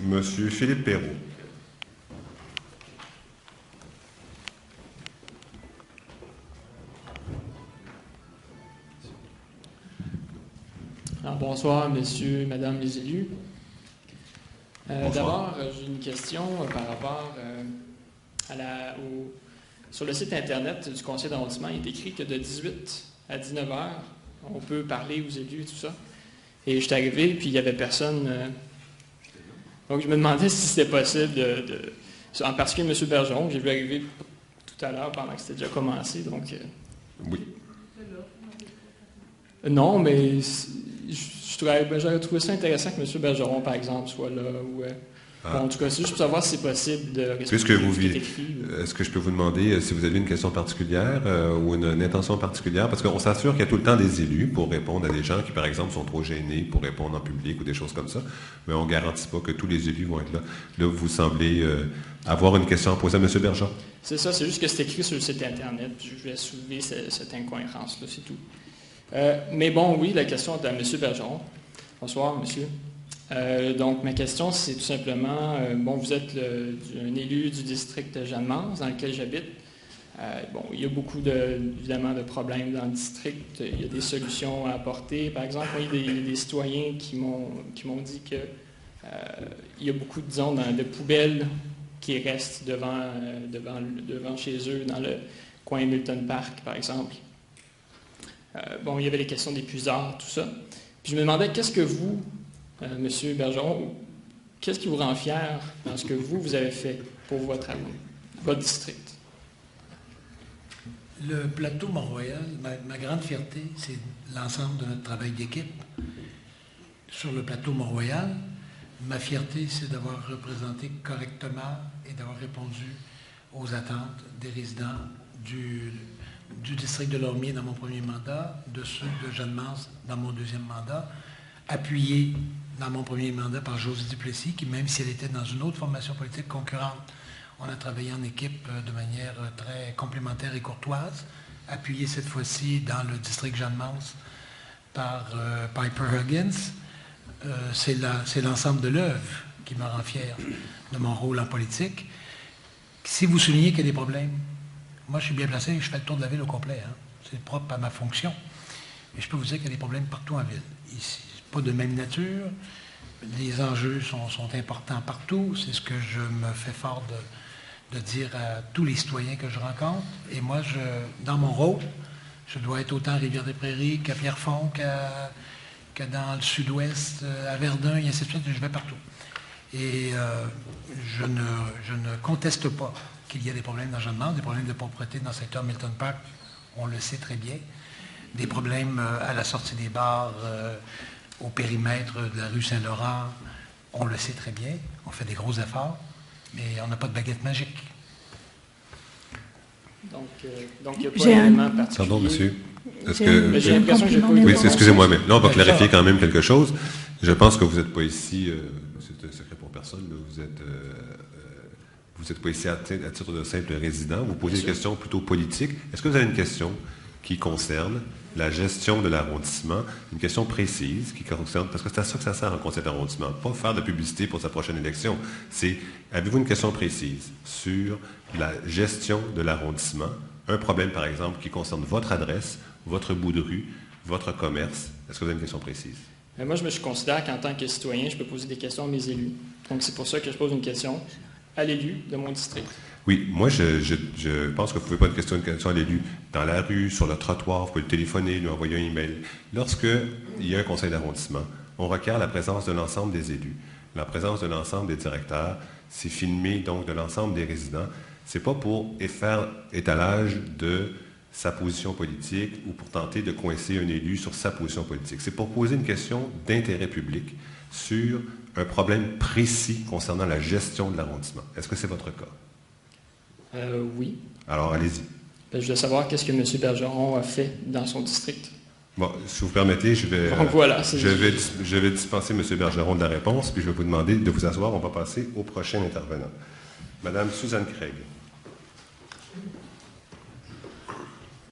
Monsieur Philippe Perrault. Alors, bonsoir, messieurs et madame les élus. D'abord, j'ai une question par rapport sur le site Internet du conseil d'arrondissement. Il est écrit que de 18 à 19 heures, on peut parler aux élus et tout ça. Et je suis arrivé, puis il n'y avait personne. Donc, je me demandais si c'était possible en particulier M. Bergeron, que j'ai vu arriver tout à l'heure pendant que c'était déjà commencé. Donc, oui. Non, mais j'aurais trouvé ça intéressant que M. Bergeron, par exemple, soit là. Bon, en tout cas, c'est juste pour savoir si c'est possible de respecter ce qui est écrit. Est-ce que je peux vous demander si vous avez une question particulière ou une intention particulière? Parce qu'on s'assure qu'il y a tout le temps des élus pour répondre à des gens qui, par exemple, sont trop gênés pour répondre en public ou des choses comme ça. Mais on ne garantit pas que tous les élus vont être là. Là, vous semblez avoir une question à poser à M. Bergeron. C'est ça, c'est juste que c'est écrit sur le site Internet. Je vais soulever cette incohérence-là, c'est tout. Mais bon, oui, la question est à M. Bergeron. Bonsoir, monsieur. Donc, ma question, c'est tout simplement, vous êtes un élu du district Jeanne-Mance, dans lequel j'habite. Il y a beaucoup, évidemment, de problèmes dans le district. Il y a des solutions à apporter. Par exemple, il y a des citoyens qui m'ont dit que il y a beaucoup, disons, de poubelles qui restent devant chez eux, dans le coin Milton Park, par exemple. Il y avait les questions d'épuisards, tout ça. Puis je me demandais, qu'est-ce que vous, M. Bergeron, qu'est-ce qui vous rend fier dans ce que vous avez fait pour votre district? Le plateau Mont-Royal, ma grande fierté, c'est l'ensemble de notre travail d'équipe. Sur le plateau Mont-Royal, ma fierté, c'est d'avoir représenté correctement et d'avoir répondu aux attentes des résidents du district de Lormier dans mon premier mandat, de ceux de Jeanne-Mance dans mon deuxième mandat, appuyé dans mon premier mandat par Josie Duplessis, qui, même si elle était dans une autre formation politique concurrente, on a travaillé en équipe de manière très complémentaire et courtoise, appuyé cette fois-ci dans le district Jeanne-Mance par Piper Huggins. C'est l'ensemble de l'œuvre qui me rend fier de mon rôle en politique. Si vous soulignez qu'il y a des problèmes, moi je suis bien placé, je fais le tour de la ville au complet. Hein. C'est propre à ma fonction. Et je peux vous dire qu'il y a des problèmes partout en ville. Ici, pas de même nature. Les enjeux sont importants partout. C'est ce que je me fais fort de dire à tous les citoyens que je rencontre. Et moi, dans mon rôle, je dois être autant à Rivière-des-Prairies qu'à Pierrefonds, que dans le sud-ouest, à Verdun, et ainsi de suite. Je vais partout. Et je ne conteste pas qu'il y a des problèmes dans Jeanne-Mance, des problèmes de propreté dans le secteur Milton Park, on le sait très bien. Des problèmes à la sortie des bars, au périmètre de la rue Saint-Laurent, on le sait très bien. On fait des gros efforts, mais on n'a pas de baguette magique. Donc il n'y a pas d'élément particulier. Pardon, monsieur. J'ai l'impression que j'ai pas eu... Oui, excusez-moi, mais là, on va clarifier quand même quelque chose. Je pense que vous n'êtes pas ici, c'est un secret pour personne, là, vous n'êtes pas ici à titre de simple résident. Vous posez des questions plutôt politiques. Est-ce que vous avez une question qui concerne la gestion de l'arrondissement, une question précise qui concerne, parce que c'est à ça que ça sert un conseil d'arrondissement, pas faire de publicité pour sa prochaine élection. C'est, avez-vous une question précise sur la gestion de l'arrondissement, un problème par exemple qui concerne votre adresse, votre bout de rue, votre commerce? Est-ce que vous avez une question précise? Moi, je me considère qu'en tant que citoyen, je peux poser des questions à mes élus. Donc, c'est pour ça que je pose une question à l'élu de mon district. Oui, moi, je pense que vous pouvez pas une question à l'élu dans la rue, sur le trottoir, vous pouvez le téléphoner, lui envoyer un email. Lorsqu'il y a un conseil d'arrondissement, on requiert la présence de l'ensemble des élus, la présence de l'ensemble des directeurs, c'est filmé donc de l'ensemble des résidents. C'est pas pour faire étalage de sa position politique ou pour tenter de coincer un élu sur sa position politique. C'est pour poser une question d'intérêt public sur un problème précis concernant la gestion de l'arrondissement. Est-ce que c'est votre cas? Oui. Alors, allez-y. Je voulais savoir qu'est-ce que M. Bergeron a fait dans son district. Bon, si vous permettez, je vais dispenser M. Bergeron de la réponse, puis je vais vous demander de vous asseoir. On va passer au prochain intervenant. Madame Suzanne Craig.